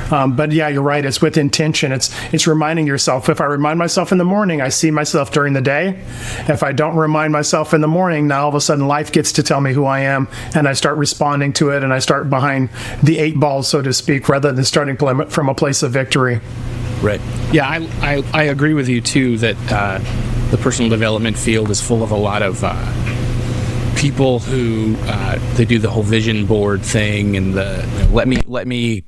But yeah, you're right. It's with intention. It's reminding yourself. If I remind myself in the morning, I see myself during the day. If I don't remind myself in the morning, now all of a sudden life gets to tell me who I am, and I start responding to it, and I start behind the 8 ball, so to speak, rather than starting from a place of victory.
Right. Yeah, I agree with you too that the personal development field is full of a lot of people who they do the whole vision board thing and let me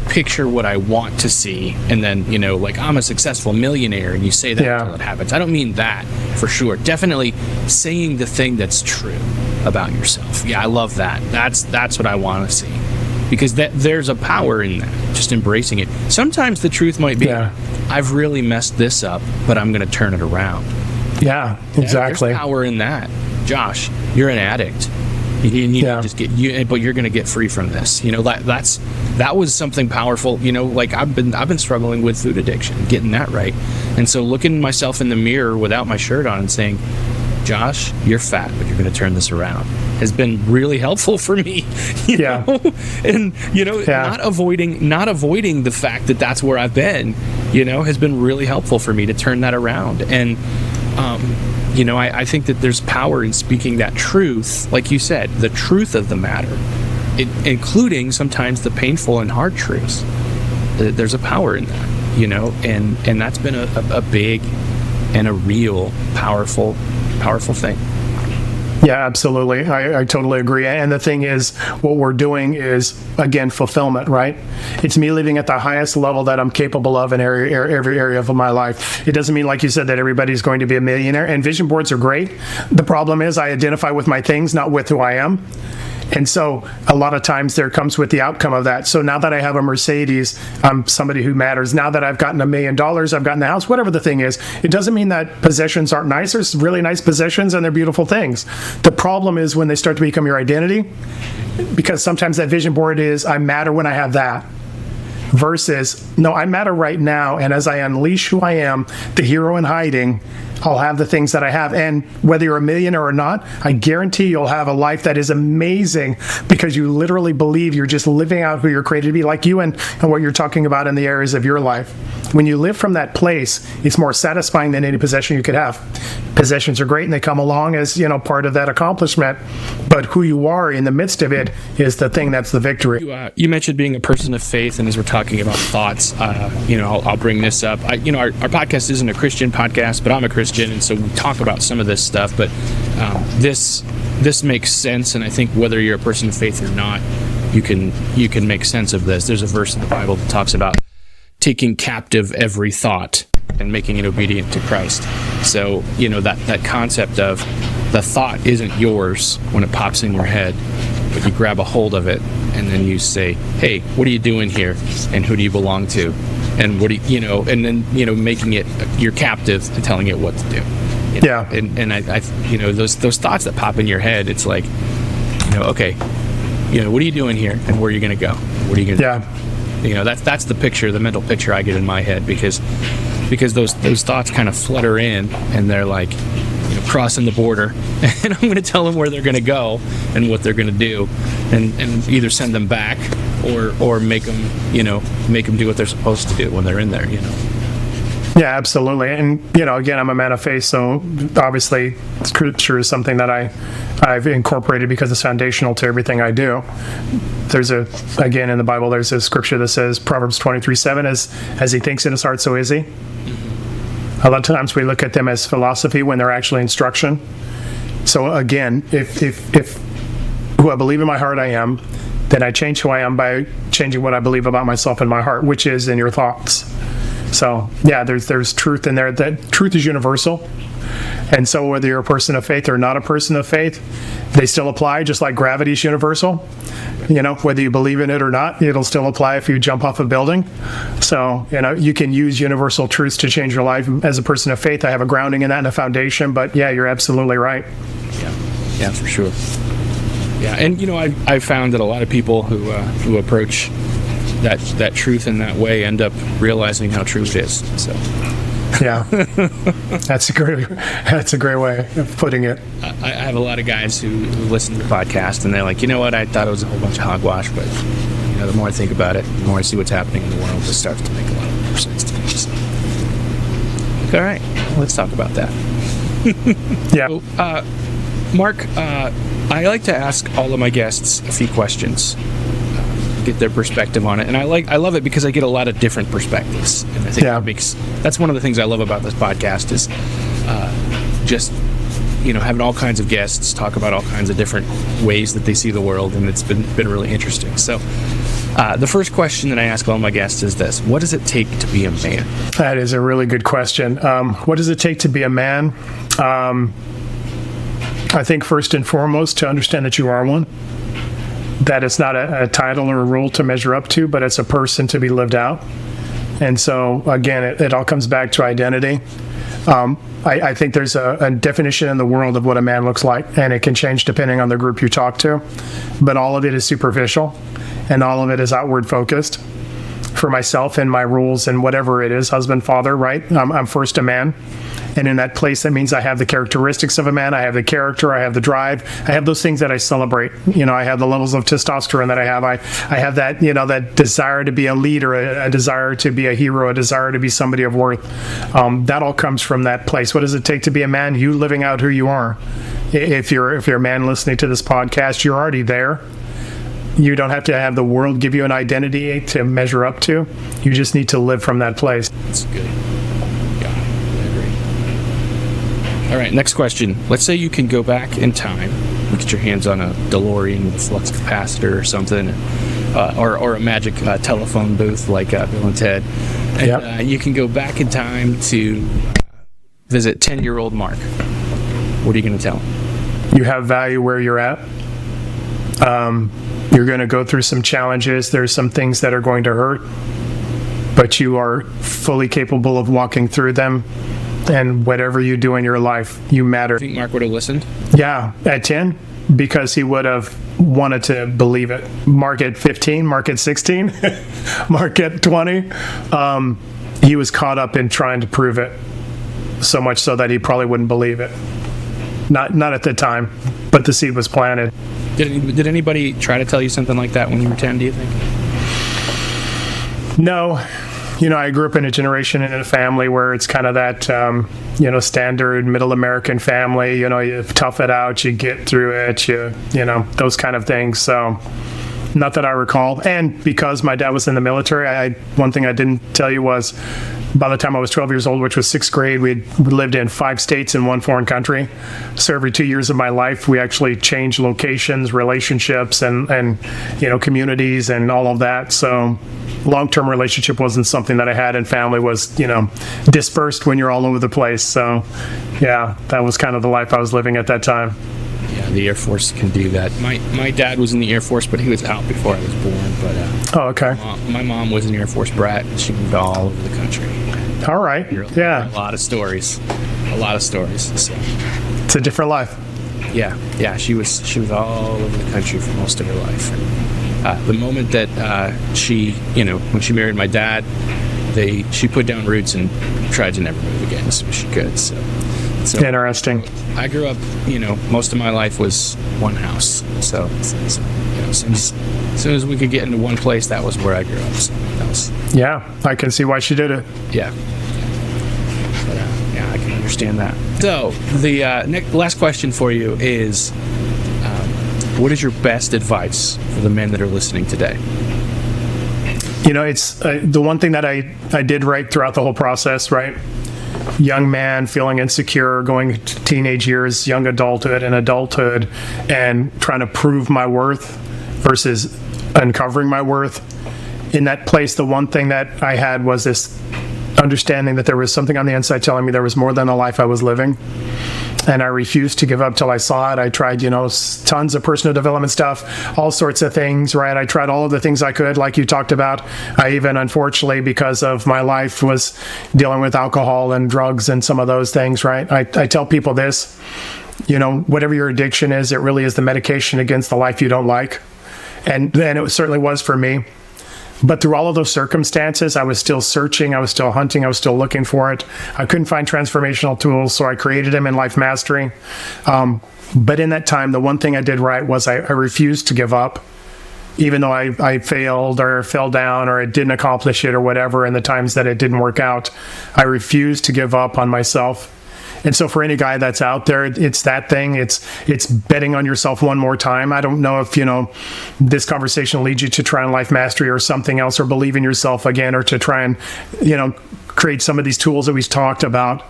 picture what I want to see, and then like I'm a successful millionaire, and you say that until it happens. I don't mean that, for sure. Definitely saying the thing that's true about yourself. Yeah, I love that. That's what I want to see. Because there's a power in that, just embracing it. Sometimes the truth might be, I've really messed this up, but I'm going to turn it around.
Yeah, exactly.
There's power in that. Josh, you're an addict. You need to just but you're going to get free from this. That was something powerful. Like I've been struggling with food addiction, getting that right. And so looking myself in the mirror without my shirt on and saying, Josh, you're fat, but you're going to turn this around, has been really helpful for me. You know? And, not avoiding the fact that that's where I've been, has been really helpful for me to turn that around. And, I think that there's power in speaking that truth, like you said, the truth of the matter, including sometimes the painful and hard truths. There's a power in that, and that's been a big and a real powerful thing.
Yeah, absolutely. I totally agree. And the thing is, what we're doing is, again, fulfillment, right? It's me living at the highest level that I'm capable of in every area of my life. It doesn't mean, like you said, that everybody's going to be a millionaire. And vision boards are great. The problem is I identify with my things, not with who I am. And so a lot of times there comes with the outcome of that. So now that I have a Mercedes, I'm somebody who matters. Now that I've gotten $1 million, I've gotten a house, whatever the thing is, it doesn't mean that possessions aren't nice. There's really nice possessions and they're beautiful things. The problem is when they start to become your identity, because sometimes that vision board is, I matter when I have that. Versus, no, I matter right now. And as I unleash who I am, the hero in hiding, I'll have the things that I have. And whether you're a millionaire or not, I guarantee you'll have a life that is amazing because you literally believe you're just living out who you're created to be, like you and what you're talking about in the areas of your life. When you live from that place, it's more satisfying than any possession you could have. Possessions are great and they come along as, part of that accomplishment. But who you are in the midst of it is the thing that's the victory.
You mentioned being a person of faith, and as we're talking about thoughts, I'll bring this up. Our podcast isn't a Christian podcast, but I'm a Christian, and so we talk about some of this stuff. But this makes sense, and I think whether you're a person of faith or not, you can make sense of this. There's a verse in the Bible that talks about taking captive every thought and making it obedient to Christ. So, that concept of the thought isn't yours when it pops in your head, but you grab a hold of it and then you say, hey, what are you doing here? And who do you belong to? And what do and then, making it your captive and telling it what to do.
Yeah.
And I those thoughts that pop in your head, it's like, okay, what are you doing here? And where are you going to go? What are you going to do? That's the picture, the mental picture I get in my head, because those thoughts kind of flutter in and they're like, crossing the border, and I'm going to tell them where they're going to go and what they're going to do, and either send them back or make them do what they're supposed to do when they're in there.
Yeah, absolutely. And again, I'm a man of faith, so obviously scripture is something that I've incorporated because it's foundational to everything I do. There's again in the Bible, there's a scripture that says, Proverbs 23:7, as he thinks in his heart, so is he. A lot of times we look at them as philosophy when they're actually instruction. So again, if who I believe in my heart I am, then I change who I am by changing what I believe about myself in my heart, which is in your thoughts. So yeah, there's truth in there. That truth is universal. And so whether you're a person of faith or not a person of faith, they still apply, just like gravity is universal. Whether you believe in it or not, it'll still apply if you jump off a building. So, you can use universal truths to change your life. As a person of faith, I have a grounding in that and a foundation, but yeah, you're absolutely right.
Yeah, for sure. Yeah, and I found that a lot of people who approach that truth in that way end up realizing how true it is. So
yeah, that's a great way of putting it.
I have a lot of guys who listen to the podcast and they're like, I thought it was a whole bunch of hogwash, but the more I think about it, the more I see what's happening in the world, it starts to make a lot more sense to me. So, all right, let's talk about that.
Yeah.
So, Mark, I like to ask all of my guests a few questions, get their perspective on it, and I love it because I get a lot of different perspectives, and I think that's one of the things I love about this podcast is just having all kinds of guests talk about all kinds of different ways that they see the world, and it's been really interesting. So the first question that I ask all my guests is this: what does it take to be a man?
That is a really good question. What does it take to be a man? I think first and foremost to understand that you are one. That it's not a title or a rule to measure up to, but it's a person to be lived out. And so, again, it all comes back to identity. I think there's a definition in the world of what a man looks like, and it can change depending on the group you talk to. But all of it is superficial, and all of it is outward focused. for myself and my rules and whatever it is, husband, father, right? I'm first a man. And in that place, that means I have the characteristics of a man. I have the character. I have the drive. I have those things that I celebrate. I have the levels of testosterone that I have. I have that, that desire to be a leader, a desire to be a hero, a desire to be somebody of worth. That all comes from that place. What does it take to be a man? You living out who you are. If you're a man listening to this podcast, you're already there. You don't have to have the world give you an identity to measure up to. You just need to live from that place.
That's good. Yeah, I agree. All right, next question. Let's say you can go back in time, get your hands on a DeLorean with flux capacitor or something, or a magic telephone booth like Bill and Ted. And you can go back in time to visit 10-year-old Mark. What are you going to tell him?
You have value where you're at. You're going to go through some challenges. There's some things that are going to hurt, but you are fully capable of walking through them. And whatever you do in your life, you matter.
Do you think Mark would have listened?
Yeah, at 10, because he would have wanted to believe it. Mark at 15, Mark at 16, Mark at 20. He was caught up in trying to prove it, so much so that he probably wouldn't believe it. Not at the time, but the seed was planted.
Did anybody try to tell you something like that when you were 10, do you think?
No. I grew up in a generation and in a family where it's kind of that, standard middle American family. You tough it out, you get through it, those kind of things. So not that I recall. And because my dad was in the military, one thing I didn't tell you was by the time I was 12 years old, which was 6th grade, we lived in 5 states and 1 foreign country. So every 2 years of my life, we actually changed locations, relationships, and communities and all of that. So long-term relationship wasn't something that I had, and family was, dispersed when you're all over the place. So, yeah, that was kind of the life I was living at that time.
Yeah, the Air Force can do that. My dad was in the Air Force, but he was out before I was born. But
oh, okay.
My mom was an Air Force brat, and she moved all over the country.
All right. Yeah.
A lot of stories. So.
It's a different life.
Yeah. She was all over the country for most of her life. And, the moment that she, when she married my dad, she put down roots and tried to never move again as soon as she could. So
interesting.
I grew up, most of my life was one house. So as soon as we could get into one place, that was where I grew up. So that was.
Yeah, I can see why she did it.
Yeah. But, I can understand that. So the last question for you is, what is your best advice for the men that are listening today?
It's the one thing that I did right throughout the whole process, right? Young man feeling insecure, going to teenage years, young adulthood and adulthood, and trying to prove my worth versus uncovering my worth. In that place, the one thing that I had was this understanding that there was something on the inside telling me there was more than the life I was living. And I refused to give up till I saw it. I tried, tons of personal development stuff, all sorts of things, right? I tried all of the things I could, like you talked about. I even, unfortunately, because of my life, was dealing with alcohol and drugs and some of those things, right? I tell people this, whatever your addiction is, it really is the medication against the life you don't like. And it certainly was for me. But through all of those circumstances, I was still searching, I was still hunting, I was still looking for it. I couldn't find transformational tools, so I created them in Life Mastery. But in that time, the one thing I did right was I refused to give up, even though I failed or fell down or I didn't accomplish it or whatever, in the times that it didn't work out. I refused to give up on myself. And so for any guy that's out there, it's that thing. It's betting on yourself one more time. I don't know if, this conversation leads you to try and Life Mastery or something else, or believe in yourself again, or to try and, create some of these tools that we've talked about.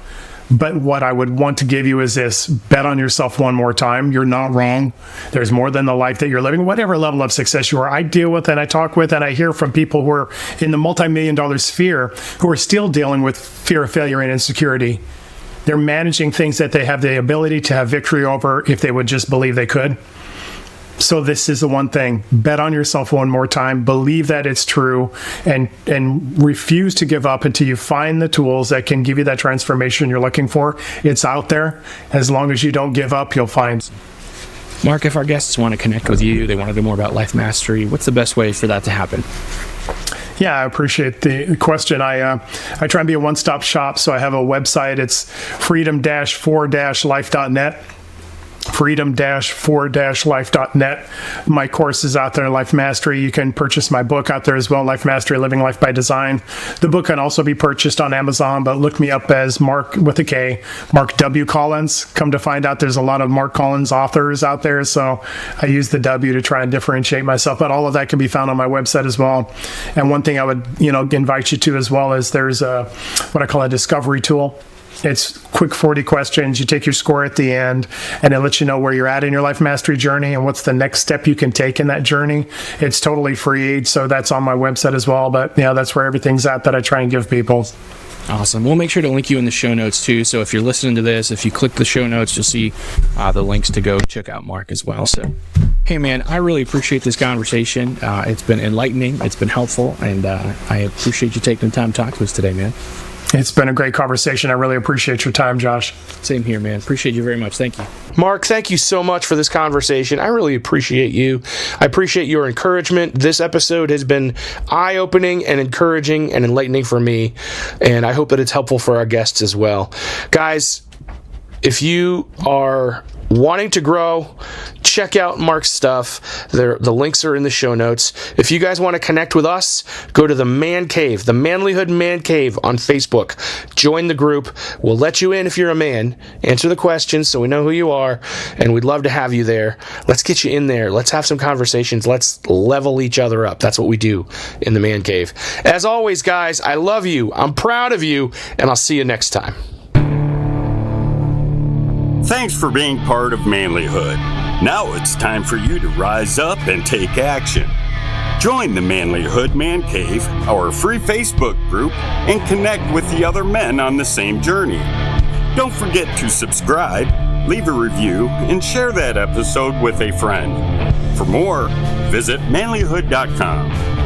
But what I would want to give you is this: bet on yourself one more time. You're not wrong. There's more than the life that you're living, whatever level of success you are. I deal with and I talk with and I hear from people who are in the multi-million-dollar sphere who are still dealing with fear of failure and insecurity. They're managing things that they have the ability to have victory over if they would just believe they could. So this is the one thing: bet on yourself one more time, believe that it's true, and refuse to give up until you find the tools that can give you that transformation you're looking for. It's out there. As long as you don't give up, you'll find.
Mark, if our guests want to connect with you, they want to know more about Life Mastery, what's the best way for that to happen?
Yeah, I appreciate the question. I try and be a one-stop shop, so I have a website. It's freedom-4-life.net. freedom-4-life.net. My course is out there, Life Mastery. You can purchase my book out there as well, Life Mastery, Living Life by Design. The book can also be purchased on Amazon, but look me up as Mark with a K, Mark W. Collins. Come to find out there's a lot of Mark Collins authors out there, so I use the W to try and differentiate myself, but all of that can be found on my website as well. And one thing I would invite you to as well is there's what I call a discovery tool. It's quick 40 questions. You take your score at the end, and it lets you know where you're at in your life mastery journey and what's the next step you can take in that journey. It's totally free, so that's on my website as well. But that's where everything's at that I try and give people.
Awesome. We'll make sure to link you in the show notes too. So if you're listening to this, if you click the show notes, you'll see the links to go check out Mark as well. So, hey man, I really appreciate this conversation. It's been enlightening. It's been helpful, and I appreciate you taking the time to talk to us today, man.
It's been a great conversation. I really appreciate your time, Josh.
Same here, man. Appreciate you very much. Thank you.
Mark, thank you so much for this conversation. I really appreciate you. I appreciate your encouragement. This episode has been eye-opening and encouraging and enlightening for me, and I hope that it's helpful for our guests as well. Guys, if you are wanting to grow, check out Mark's stuff. The links are in the show notes. If you guys want to connect with us, go to the Man Cave, the Manlihood Man Cave on Facebook. Join the group. We'll let you in if you're a man. Answer the questions so we know who you are, and we'd love to have you there. Let's get you in there. Let's have some conversations. Let's level each other up. That's what we do in the Man Cave. As always, guys, I love you. I'm proud of you, and I'll see you next time.
Thanks for being part of Manlihood. Now it's time for you to rise up and take action. Join the Manlihood Man Cave, our free Facebook group, and connect with the other men on the same journey. Don't forget to subscribe, leave a review, and share that episode with a friend. For more, visit manlihood.com.